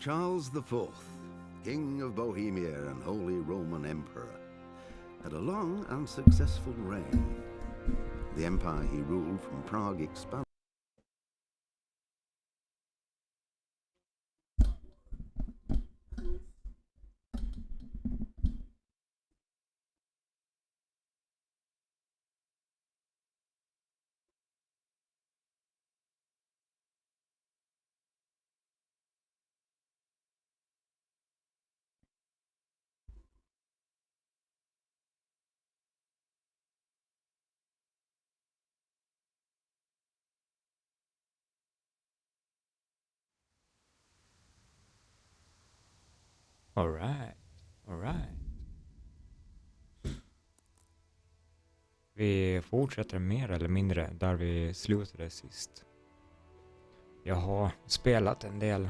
Charles IV, King of Bohemia and Holy Roman Emperor, had a long and successful reign. The empire he ruled from Prague expanded. All right. Vi fortsätter mer eller mindre där vi slutade sist. Jag har spelat en del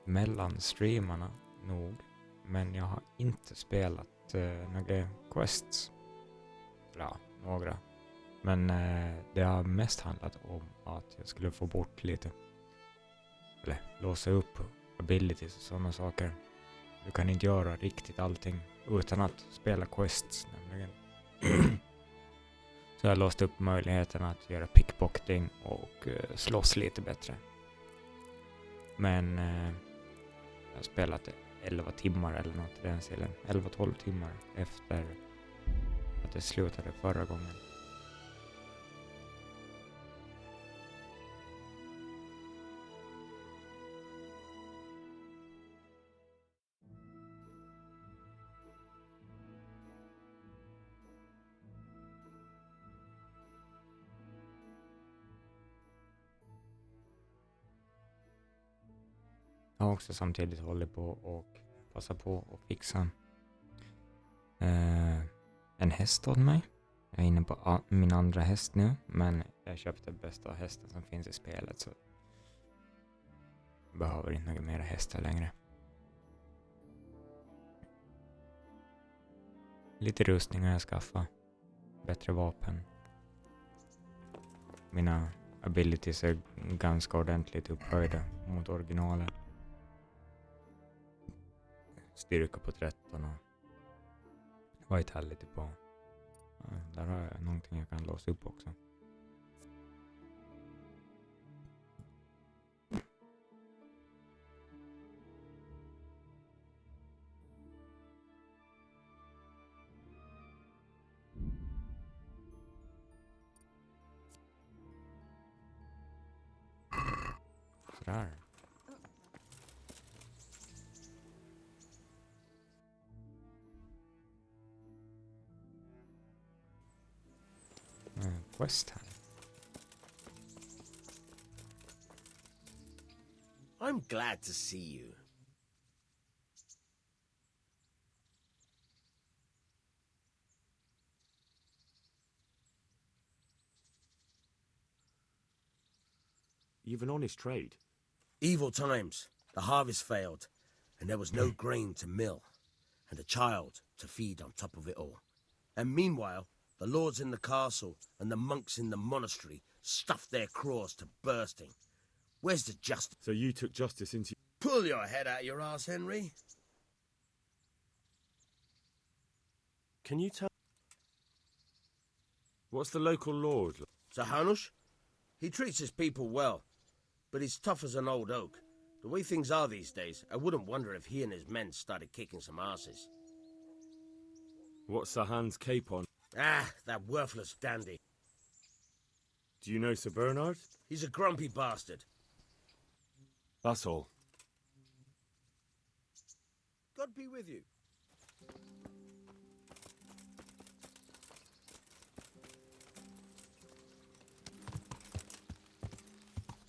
mellan streamarna nog, men jag har inte spelat några quests. Ja, några. Men det har mest handlat om att jag skulle få bort lite, eller låsa upp abilities och sådana saker. Du kan inte göra riktigt allting utan att spela quests nämligen. Så jag har låst upp möjligheten att göra pickpocketing och slåss lite bättre. Men jag har spelat 11 timmar eller något i den stilen. 11-12 timmar efter att det slutade förra gången. Jag har också samtidigt hållit på och passa på att fixa en häst åt mig. Jag är inne på min andra häst nu, men jag köpte bästa hästen som finns i spelet, så jag behöver inte några mer hästar längre. Lite rustningar jag skaffar, bättre vapen. Mina abilities är ganska ordentligt upphöjda mot originalet. Styrka på 13 och vitality på. Där har jag någonting jag kan låsa upp också. Sådär. Quest här. I'm glad to see you. You've an honest trade. Evil times. The harvest failed, and there was no grain to mill, and a child to feed on top of it all. And meanwhile, the lords in the castle and the monks in the monastery stuffed their craws to bursting. Where's the justice? So you took justice into... Pull your head out your ass, Henry. Can you tell... What's the local lord? Sir Hanush? He treats his people well, but he's tough as an old oak. The way things are these days, I wouldn't wonder if he and his men started kicking some asses. What's Sahan's cape on? Ah, that worthless dandy. Do you know Sir Bernard? He's a grumpy bastard. That's all. God be with you.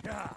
Yeah.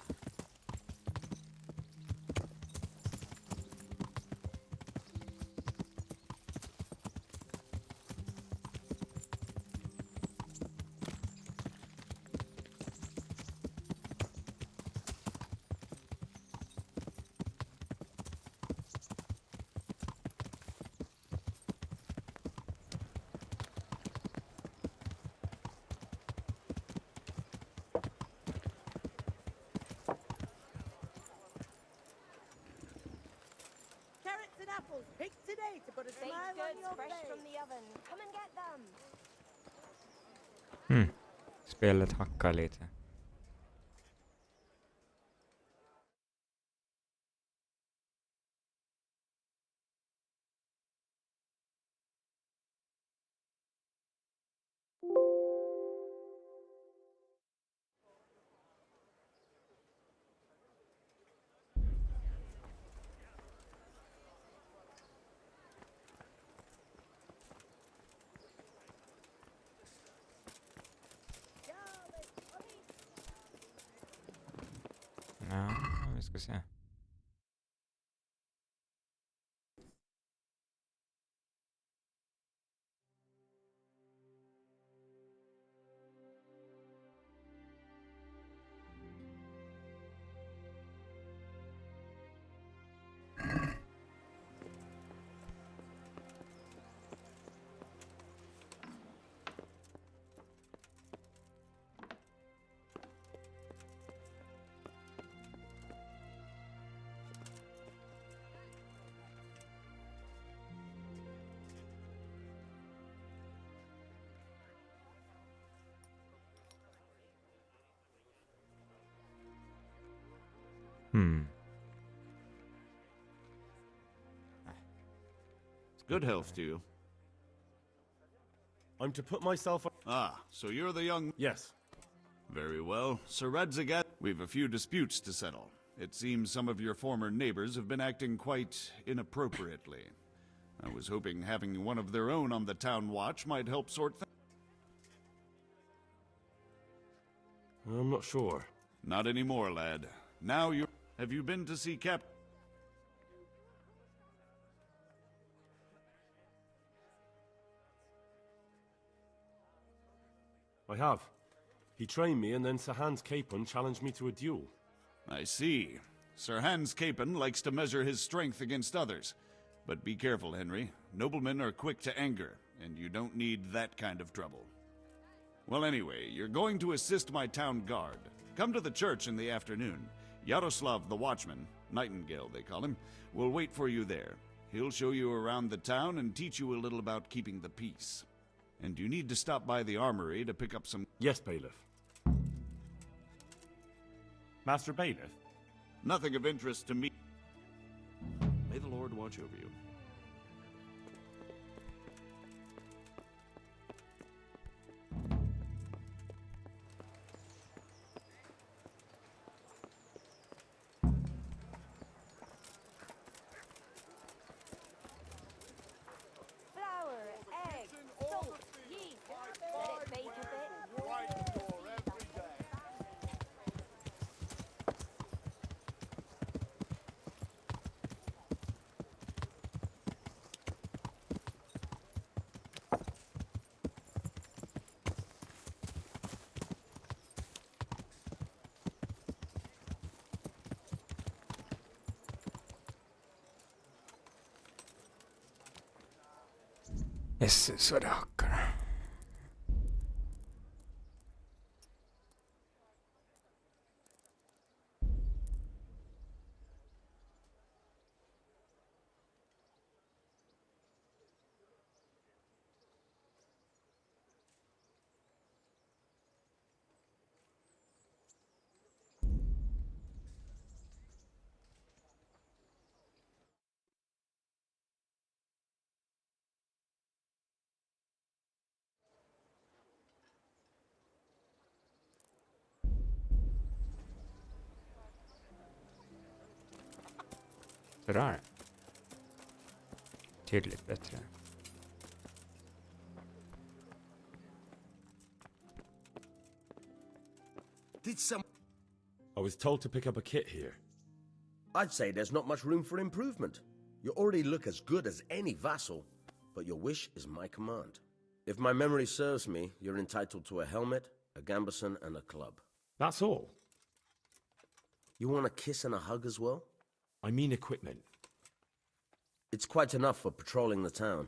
waffles picked today to put a Baked smile on goods your fresh face. from the oven. Come and get them. Spelet hackar lite. Ja, vi ska se. Good health to you. I'm to put myself... Ah, so you're the young... Yes. Very well. Sir Radzagat, we've a few disputes to settle. It seems some of your former neighbors have been acting quite inappropriately. I was hoping having one of their own on the town watch might help sort things. I'm not sure. Not anymore, lad. Now you... Have you been to see Cap... I have. He trained me, and then Sir Hans Capon challenged me to a duel. I see. Sir Hans Capon likes to measure his strength against others. But be careful, Henry. Noblemen are quick to anger, and you don't need that kind of trouble. Well, anyway, you're going to assist my town guard. Come to the church in the afternoon. Yaroslav the watchman, Nightingale they call him, will wait for you there. He'll show you around the town and teach you a little about keeping the peace. And you need to stop by the armory to pick up some... Yes, Bailiff. Master Bailiff? Nothing of interest to me. May the Lord watch over you. Flour, egg, salt, yeast. Let it bake a bit. Jesses så det hackar. Sådär. Tydligt bättre. Did some... I was told to pick up a kit here. I'd say there's not much room for improvement. You already look as good as any vassal, but your wish is my command. If my memory serves me, you're entitled to a helmet, a gambeson, and a club. That's all. You want a kiss and a hug as well? I mean equipment. It's quite enough for patrolling the town.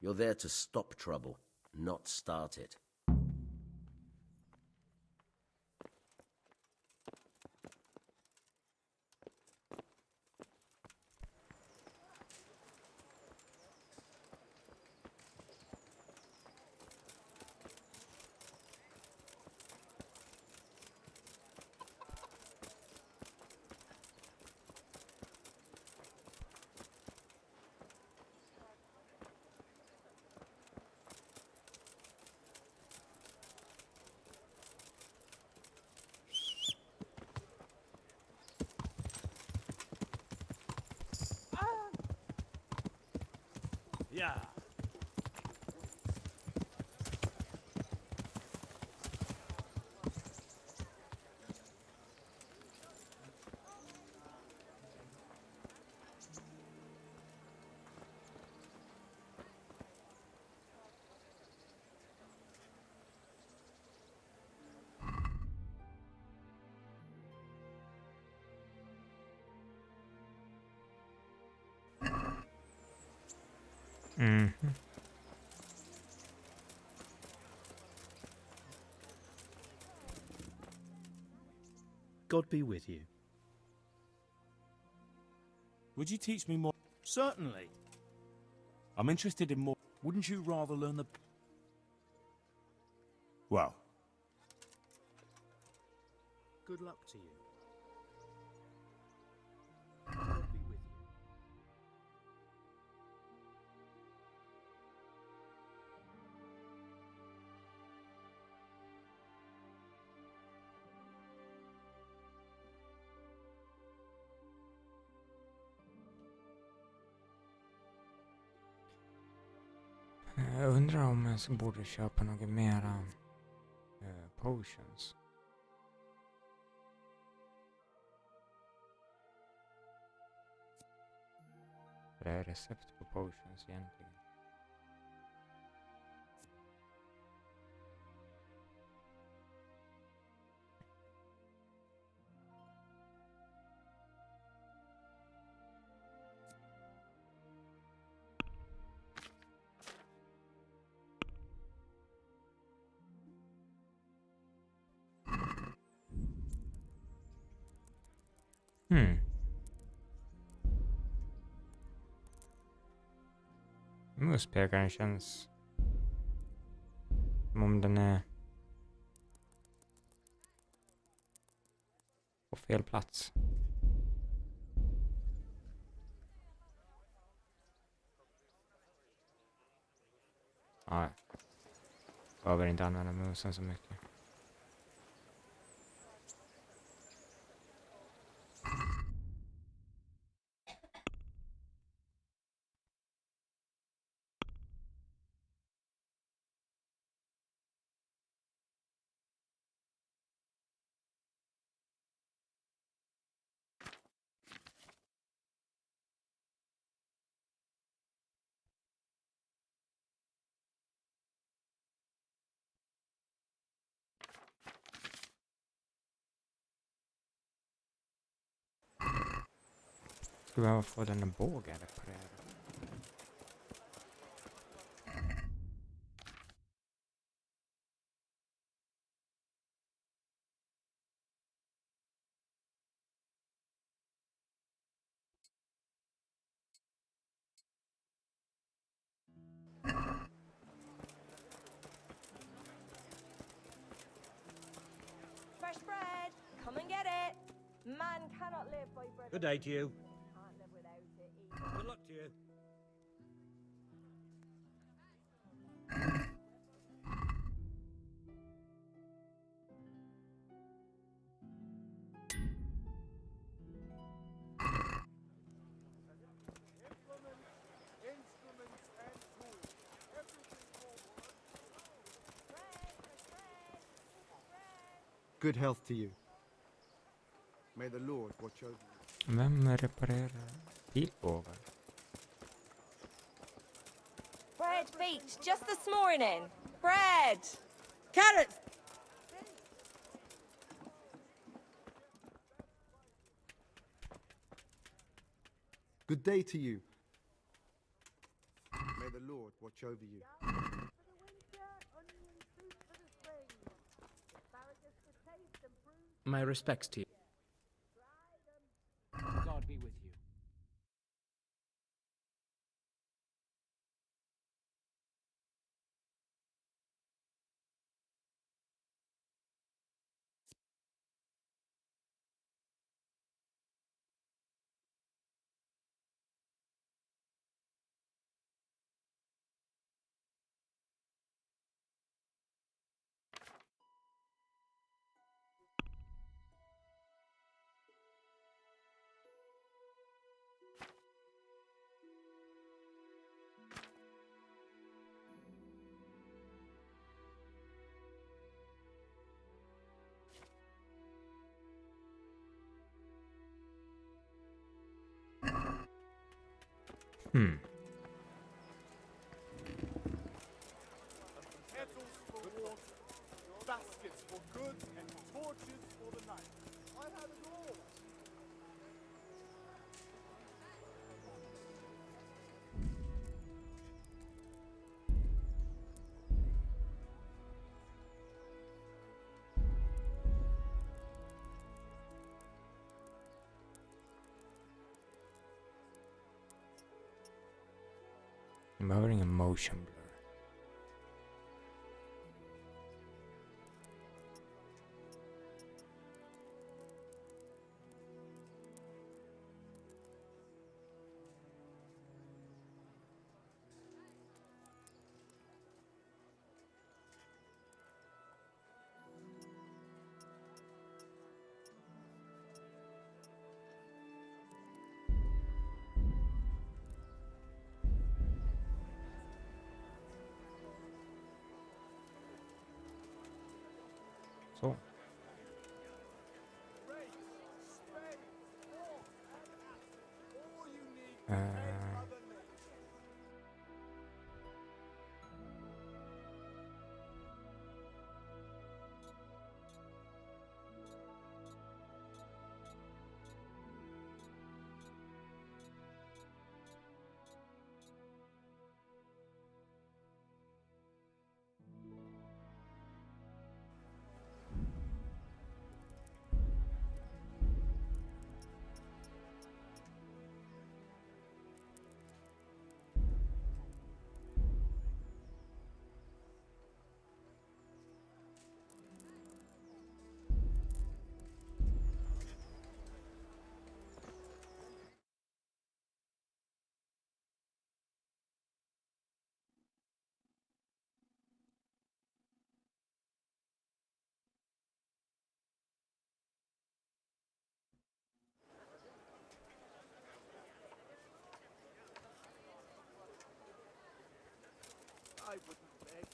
You're there to stop trouble, not start it. Yeah. Mhm. God be with you. Would you teach me more? Certainly. I'm interested in more. Wouldn't you rather learn the... Well, Good luck to you. God be with you. Jag undrar om jag borde köpa något mera potions. Det är recept på potions egentligen. Muspekaren känns som om den är på fel plats. Ja, jag behöver inte använda musen så mycket. Ska behöva få den här bågen reparerad. Fresh bread. Come and get it. Man cannot live by bread. Good day to you. Can't live without it either. Good luck to you. Good health to you. May the Lord watch over you. Vem reparerar pilbågar? Bread baked just this morning. Bread. Carrots! Good day to you. May the Lord watch over you. My respects to you. God be with you. Hmm. Kettles for water, baskets for goods, and torches for the night. I have it all. Jag behöver ingen motion blur. Så. I wouldn't beg.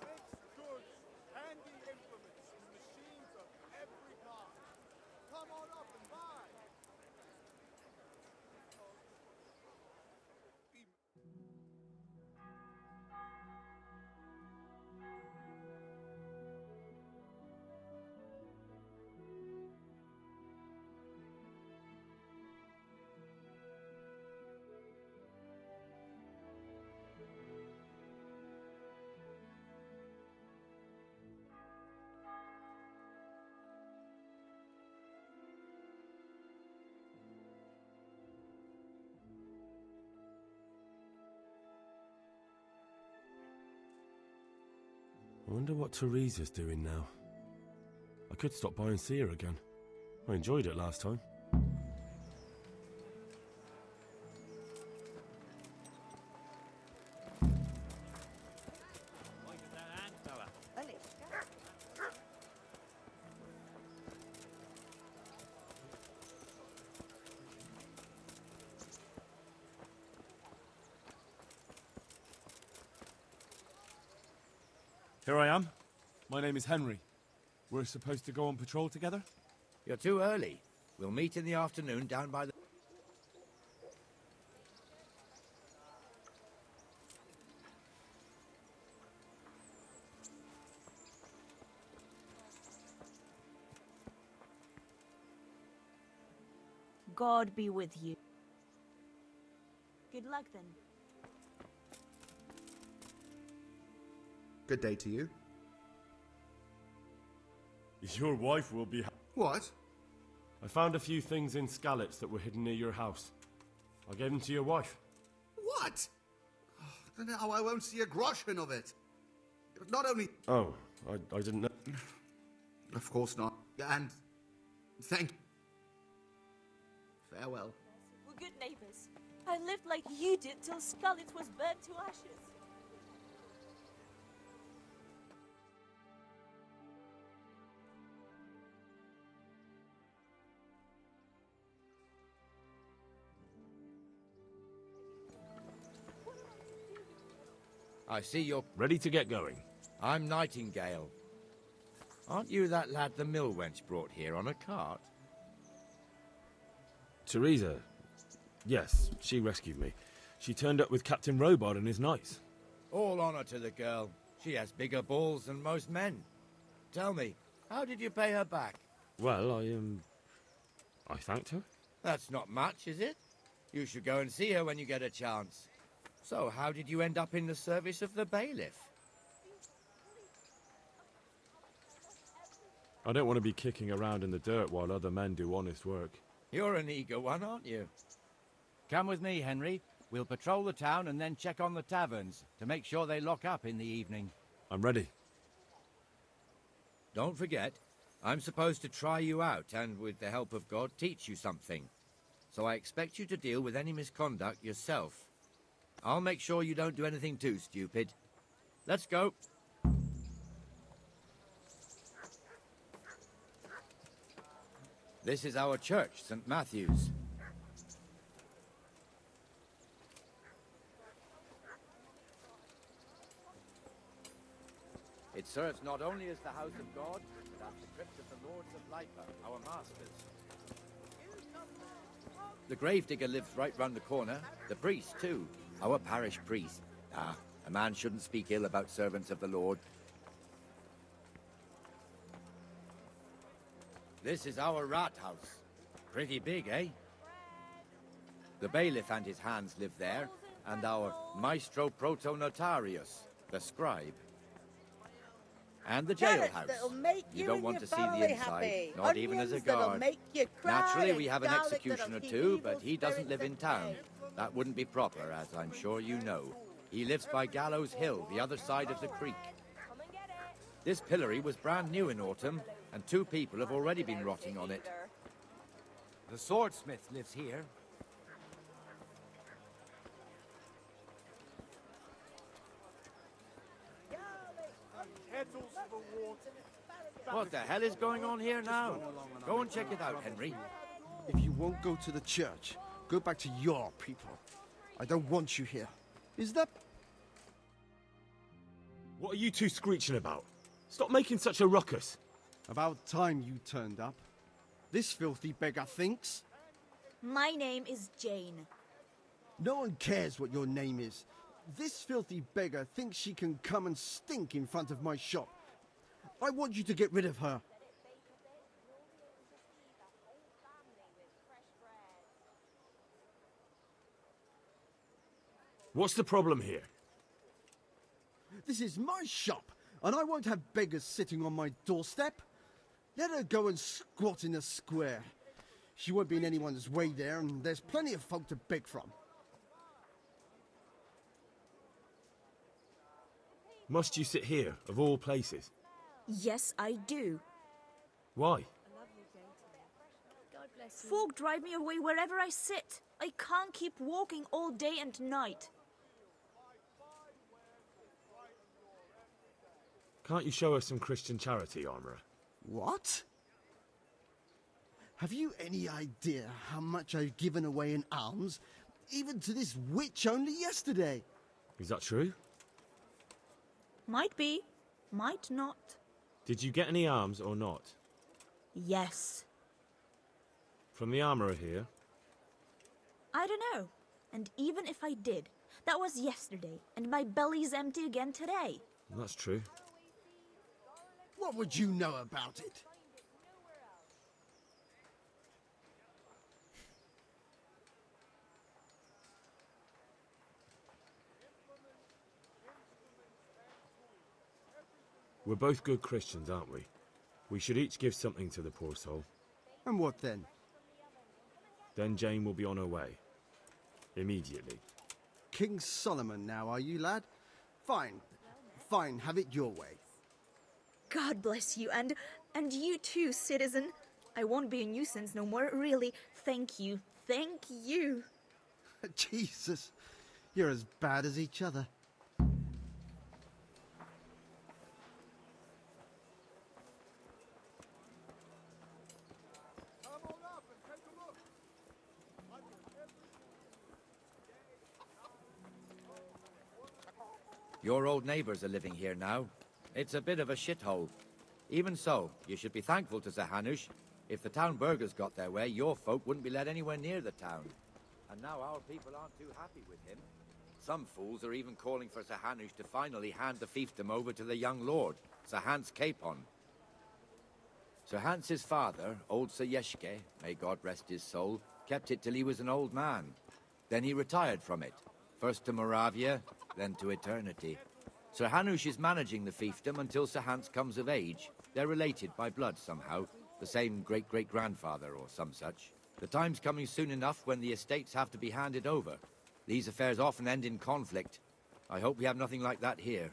Fixed goods, handy implements, and machines of every kind. Come on up and buy. I wonder what Teresa's doing now. I could stop by and see her again. I enjoyed it last time. Here I am. My name is Henry. We're supposed to go on patrol together? You're too early. We'll meet in the afternoon down by the... God be with you. Good luck then. Good day to you. Your wife will be... What? I found a few things in Skalitz that were hidden near your house. I gave them to your wife. What? Oh, now I won't see a groschen of it. Not only... Oh, I didn't know. Of course not. And... thank... Farewell. We're good neighbors. I lived like you did till Skalitz was burnt to ashes. I see you're... Ready to get going. I'm Nightingale. Aren't you that lad the mill wench brought here on a cart? Teresa. Yes, she rescued me. She turned up with Captain Robard and his knights. All honor to the girl. She has bigger balls than most men. Tell me, how did you pay her back? Well, I thanked her. That's not much, is it? You should go and see her when you get a chance. So, how did you end up in the service of the bailiff? I don't want to be kicking around in the dirt while other men do honest work. You're an eager one, aren't you? Come with me, Henry. We'll patrol the town and then check on the taverns to make sure they lock up in the evening. I'm ready. Don't forget, I'm supposed to try you out and, with the help of God, teach you something. So I expect you to deal with any misconduct yourself. I'll make sure you don't do anything too stupid. Let's go. This is our church, St. Matthew's. It serves not only as the house of God, but as the crypt of the Lords of Lipa, our masters. The gravedigger lives right round the corner. The priest, too. Our parish priest. Ah, a man shouldn't speak ill about servants of the Lord. This is our rat house. Pretty big, eh? The bailiff and his hands live there, and our maestro proto-notarius, the scribe. And the jailhouse. You don't want to see the inside, not even as a guard. Naturally, we have an executioner too, but he doesn't live in town. That wouldn't be proper, as I'm sure you know. He lives by Gallows Hill, the other side of the creek. This pillory was brand new in autumn, and 2 people have already been rotting on it. The swordsmith lives here. What the hell is going on here now? Go and check it out, Henry. If you won't go to the church, go back to your people. I don't want you here. Is that... What are you two screeching about? Stop making such a ruckus. About time you turned up. This filthy beggar thinks. My name is Jane. No one cares what your name is. This filthy beggar thinks she can come and stink in front of my shop. I want you to get rid of her. What's the problem here? This is my shop, and I won't have beggars sitting on my doorstep. Let her go and squat in the square. She won't be in anyone's way there, and there's plenty of folk to beg from. Must you sit here, of all places? Yes, I do. Why? Folk drive me away wherever I sit. I can't keep walking all day and night. Can't you show us some Christian charity, Armourer? What? Have you any idea how much I've given away in alms, even to this witch only yesterday? Is that true? Might be, might not. Did you get any alms or not? Yes. From the Armourer here? I don't know. And even if I did, that was yesterday, and my belly's empty again today. That's true. What would you know about it? We're both good Christians, aren't we? We should each give something to the poor soul. And what then? Then Jane will be on her way. Immediately. King Solomon now, are you, lad? Fine. Fine, have it your way. God bless you, and you too, citizen. I won't be a nuisance no more, really. Thank you. Thank you. Jesus, you're as bad as each other. Your old neighbors are living here now. It's a bit of a shithole. Even so, you should be thankful to Sir Hanush. If the town burghers got their way, your folk wouldn't be let anywhere near the town. And now our people aren't too happy with him. Some fools are even calling for Sir Hanush to finally hand the fiefdom over to the young lord, Sir Hans Capon. Sir Hans's father, old Sir Yeshke, may God rest his soul, kept it till he was an old man. Then he retired from it, first to Moravia, then to eternity. Sir Hanush is managing the fiefdom until Sir Hans comes of age. They're related by blood somehow, the same great-great-grandfather or some such. The time's coming soon enough when the estates have to be handed over. These affairs often end in conflict. I hope we have nothing like that here.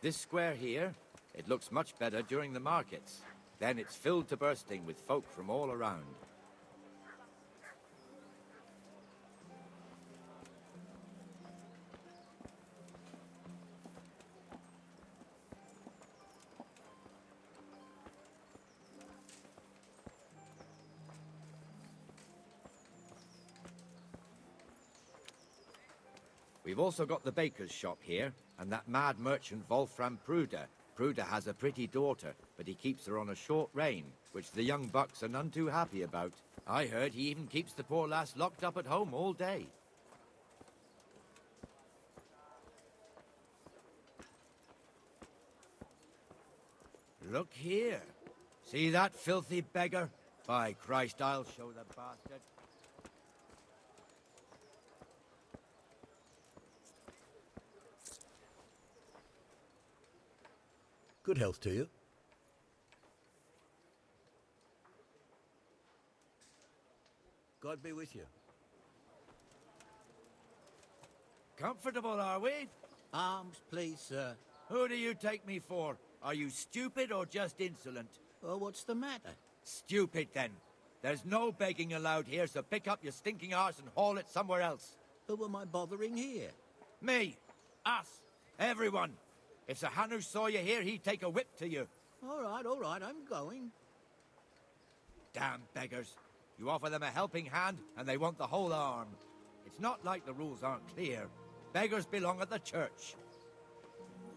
This square here, it looks much better during the markets. Then it's filled to bursting with folk from all around. We've also got the baker's shop here, and that mad merchant Wolfram Pruder. Pruder has a pretty daughter, but he keeps her on a short rein, which the young bucks are none too happy about. I heard he even keeps the poor lass locked up at home all day. Look here. See that filthy beggar? By Christ, I'll show the bastard. Good health to you. God be with you. Comfortable, are we? Arms, please, sir. Who do you take me for? Are you stupid or just insolent? Well, what's the matter? Stupid, then. There's no begging allowed here, so pick up your stinking arse and haul it somewhere else. Who am I bothering here? Me. Us. Everyone. If Sir Hanush saw you here, he'd take a whip to you. All right, I'm going. Damn beggars. You offer them a helping hand, and they want the whole arm. It's not like the rules aren't clear. Beggars belong at the church.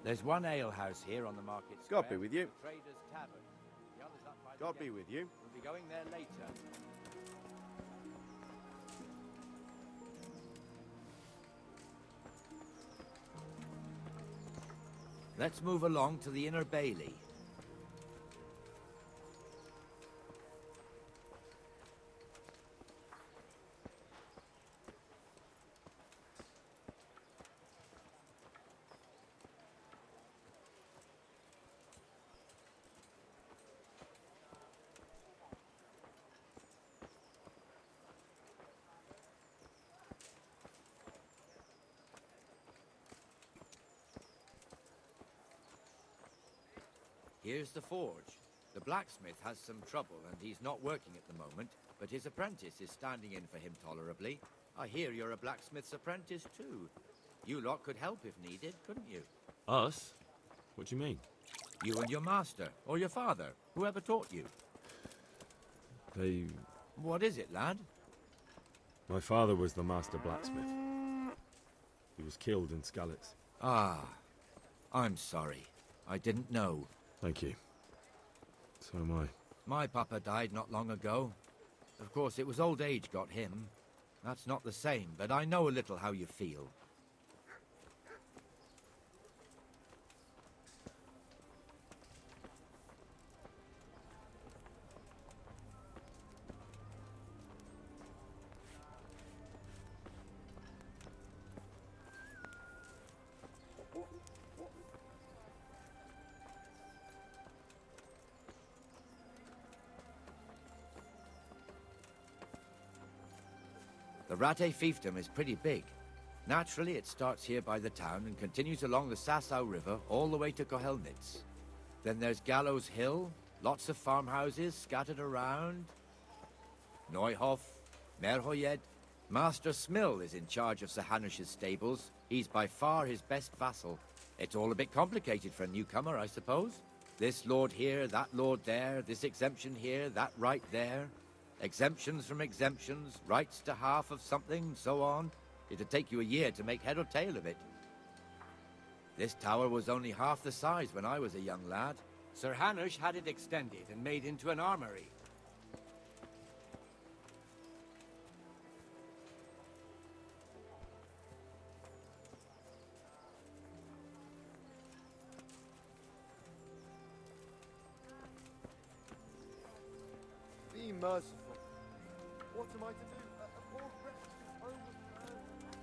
There's one alehouse here on the market square. God be with you. The Trader's Tavern. The other's up by the God be gate. with you. We'll be going there later. Let's move along to the Inner Bailey. Here's the forge. The blacksmith has some trouble and he's not working at the moment, but his apprentice is standing in for him tolerably. I hear you're a blacksmith's apprentice too. You lot could help if needed, couldn't you? Us? What do you mean? You and your master, or your father, whoever taught you. They... What is it, lad? My father was the master blacksmith. He was killed in Skalitz. Ah, I'm sorry. I didn't know. Thank you. So am I. My papa died not long ago. Of course, it was old age got him. That's not the same, but I know a little how you feel. The Rate fiefdom is pretty big. Naturally, it starts here by the town and continues along the Sasau River all the way to Kohelnitz. Then there's Gallows Hill, lots of farmhouses scattered around. Neuhof, Merhoyed. Master Smill is in charge of Sir Hanush's stables. He's by far his best vassal. It's all a bit complicated for a newcomer, I suppose. This lord here, that lord there, this exemption here, that right there. Exemptions from exemptions, rights to half of something, so on. It'd take you a year to make head or tail of it. This tower was only half the size when I was a young lad. Sir Hanush had it extended and made into an armory. Be merciful. What am I to do? A poor wretch whose home was burned and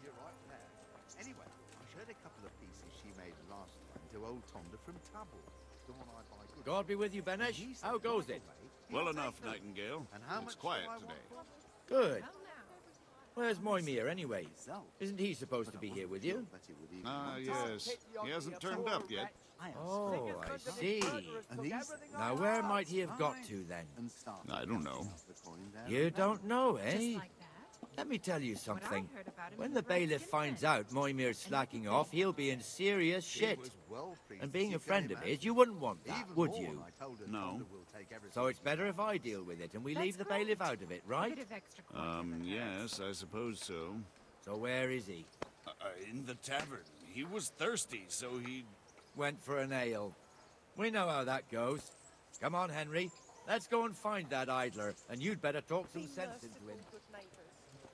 You're right there. Anyway, I showed a couple of pieces she made last time to old Tonda from Tubble. The one I buy good. God be with you, Benesh. How goes it? Well enough, Nightingale. And how It's much quiet do I want today. for it? Good. Where's Moimir anyway? Isn't he supposed to be here with you? Ah, yes. He hasn't turned up yet. Oh, I see. Now where might he have got to then? I don't know. You don't know, eh? Let me tell you something. When the bailiff finds out Moimir's slacking off, he'll be in serious shit. And being a friend of his, you wouldn't want that, would you? No. So it's better if I deal with it and we leave the bailiff out of it, right? Yes, I suppose so. So where is he? In the tavern. He was thirsty, so he... Went for an ale. We know how that goes. Come on, Henry. Let's go and find that idler, and you'd better talk some sense into him.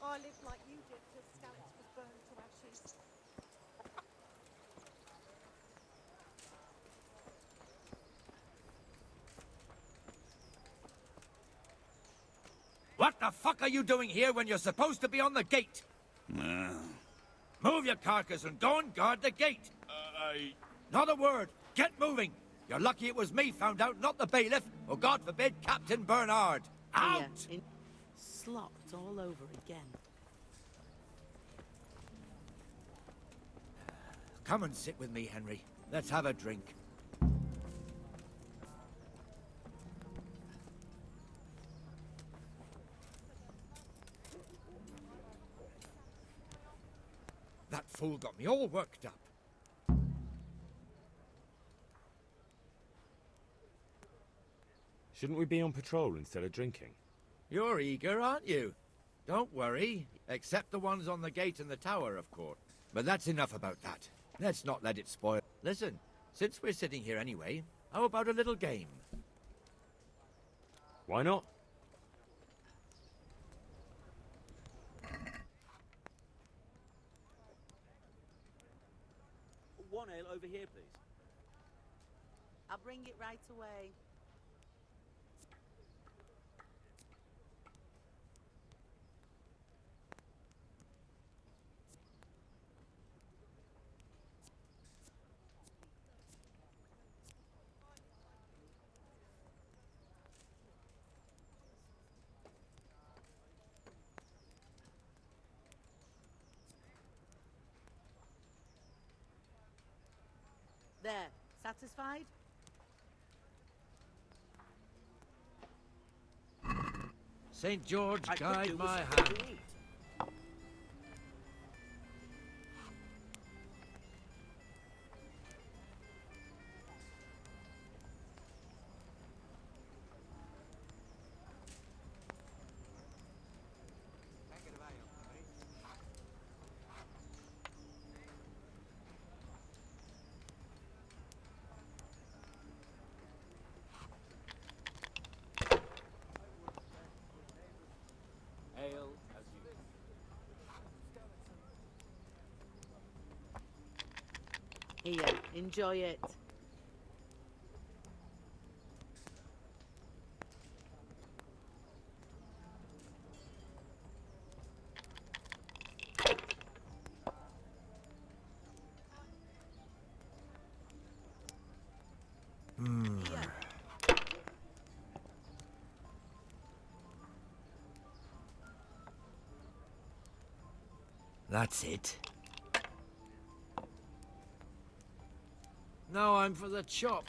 I lived like you did till Scouts was burned to ashes. What the fuck are you doing here when you're supposed to be on the gate? Move your carcass and go and guard the gate. Not a word. Get moving. You're lucky it was me found out, not the bailiff, or God forbid, Captain Bernard. Out! Slopped all over again. Come and sit with me, Henry. Let's have a drink. That fool got me all worked up. Shouldn't we be on patrol instead of drinking? You're eager, aren't you? Don't worry. Except the ones on the gate and the tower, of course. But that's enough about that. Let's not let it spoil. Listen, since we're sitting here anyway, how about a little game? Why not? One ale over here, please. I'll bring it right away. There, satisfied? St. George, I could guide do my with hand. something to eat. Ale as you. Here, enjoy it. That's it. Now I'm for the chop.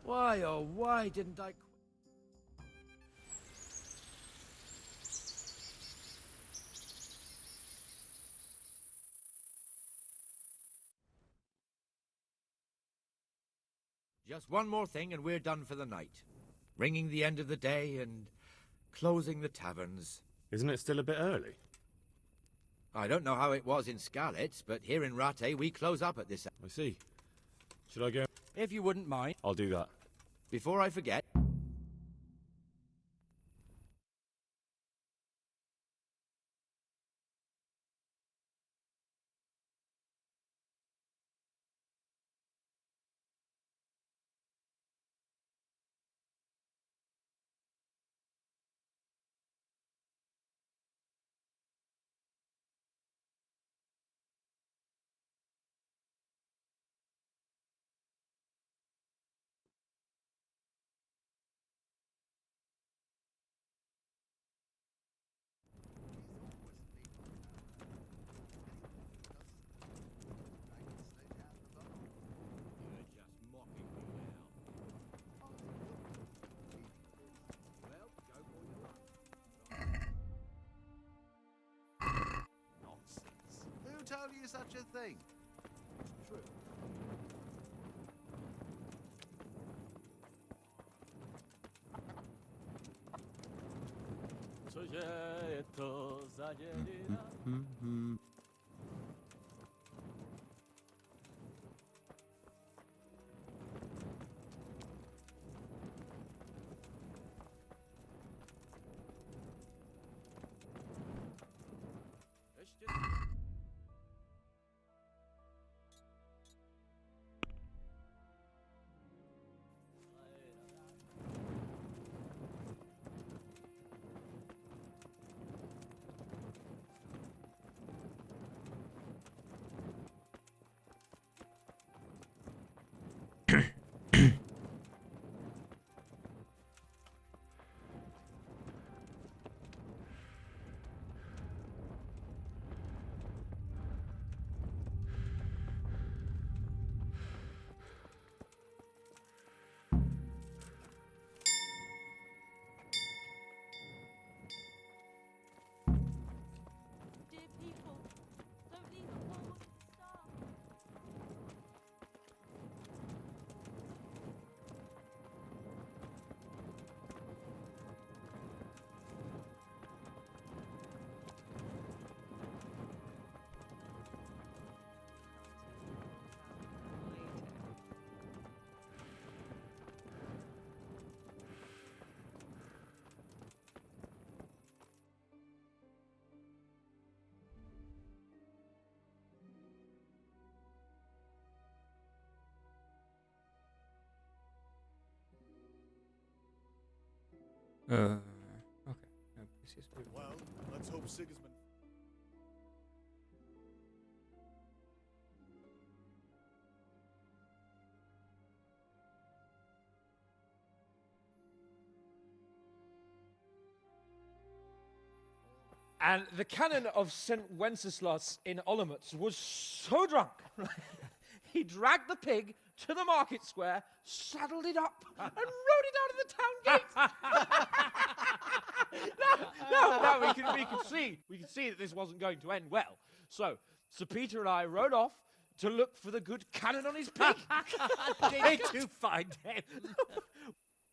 Why, oh why didn't I... Just one more thing and we're done for the night. Ringing the end of the day and closing the taverns. Isn't it still a bit early? I don't know how it was in Skalitz, but here in Rattay we close up at this... I see. Should I go? If you wouldn't mind. I'll do that. Before I forget... Nonsense. Who told you such a thing? It's true. Dear people, don't leave a forward with the star. Okej. Ja, precis. Well, let's hope Sigismund. And the canon of St. Wenceslas in Olomouc was so drunk, he dragged the pig to the market square, saddled it up, and rode it out of the town gate. No, we could see that this wasn't going to end well. So, Sir Peter and I rode off to look for the good canon on his pig. Did you find him?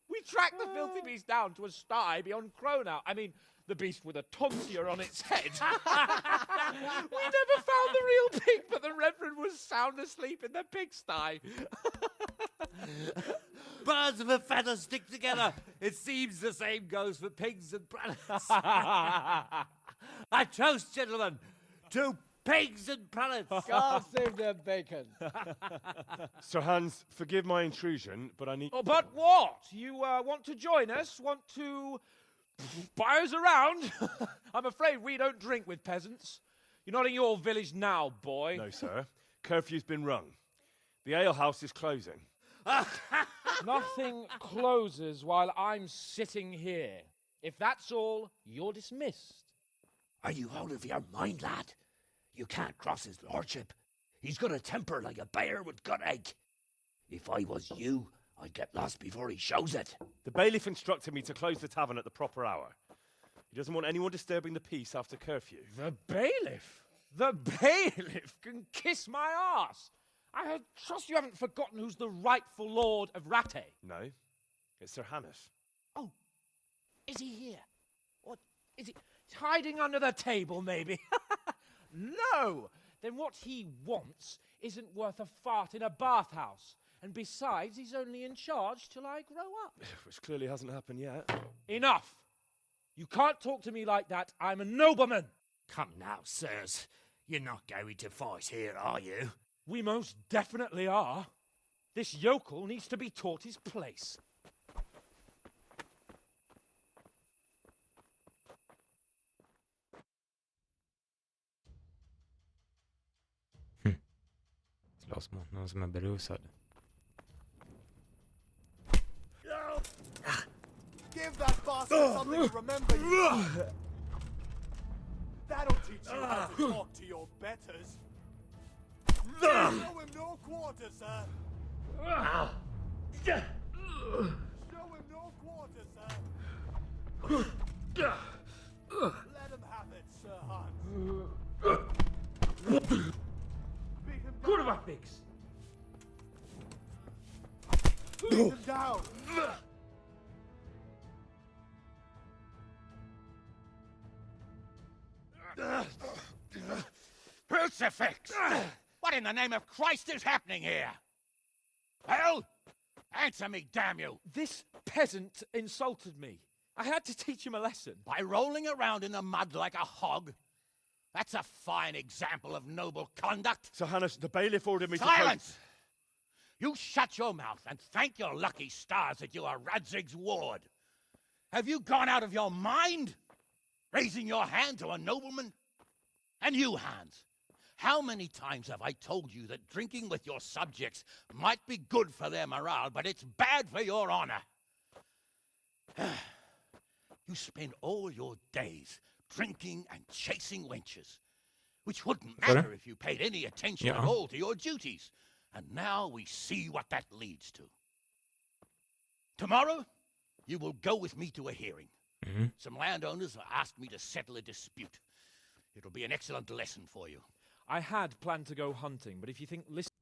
We tracked the filthy beast down to a sty beyond Cronau. I mean, the beast with a tonsure on its head. We never found the real pig, but the Reverend was sound asleep in the pigsty. Birds of a feather stick together. It seems the same goes for pigs and planets. A toast, gentlemen, to pigs and planets. God save their bacon. Sir Hans, forgive my intrusion, but I need... Oh, but what? You want to join us? Want to Buyers around? I'm afraid we don't drink with peasants. You're not in your village now, boy. No, sir. Curfew's been rung. The alehouse is closing. Nothing closes while I'm sitting here. If that's all, you're dismissed. Are you out of your mind, lad? You can't cross his lordship. He's got a temper like a bear with gut ache. If I was you, I'd get lost before he shows it. The bailiff instructed me to close the tavern at the proper hour. He doesn't want anyone disturbing the peace after curfew. The bailiff? The bailiff can kiss my arse. I trust you haven't forgotten who's the rightful lord of Rattay. No, it's Sir Hannes. Oh, is he here? What, is he hiding under the table, maybe? No! Then what he wants isn't worth a fart in a bathhouse. And besides, he's only in charge till I grow up. Which clearly hasn't happened yet. Enough! You can't talk to me like that. I'm a nobleman. Come now, sirs. You're not going to fight here, are you? We most definitely are. This yokel needs to be taught his place. Slåss mot någon som är berusad. Give that bastard something to remember you. That'll teach you how to talk to your betters. Show him no quarter, sir. Show him no quarter, sir. Let him have it, Sir Hans. Beat him down. Kurwa, pigs! Beat him down. Crucifix! What in the name of Christ is happening here? Hell? Answer me, damn you! This peasant insulted me. I had to teach him a lesson. By rolling around in the mud like a hog? That's a fine example of noble conduct. Sir Hannes, the bailiff ordered me Silence! You shut your mouth and thank your lucky stars that you are Radzig's ward. Have you gone out of your mind? Raising your hand to a nobleman? And you, Hans, how many times have I told you that drinking with your subjects might be good for their morale, but it's bad for your honor? You spend all your days drinking and chasing wenches, which wouldn't matter if you paid any attention at all to your duties. And now we see what that leads to. Tomorrow, you will go with me to a hearing. Some landowners have asked me to settle a dispute. It'll be an excellent lesson for you. I had planned to go hunting, but if you think listening